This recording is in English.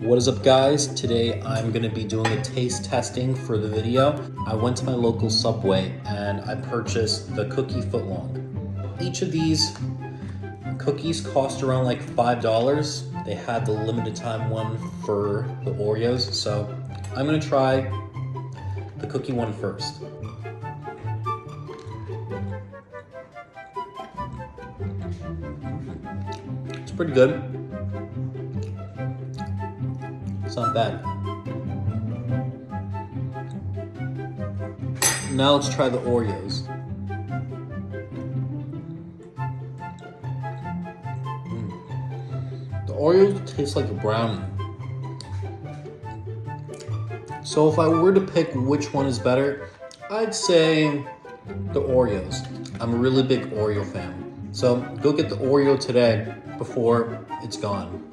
What is up, guys? Today I'm going to be doing a taste testing for the video. I went to my local Subway and I purchased the cookie footlong. Each of these cookies cost around like $5. They had the limited time one for the Oreos, so I'm going to try the cookie one first. It's pretty good. It's not bad. Now let's try the Oreos. The Oreos taste like a brownie. So if I were to pick which one is better, I'd say the Oreos. I'm a really big Oreo fan. So go get the Oreo today before it's gone.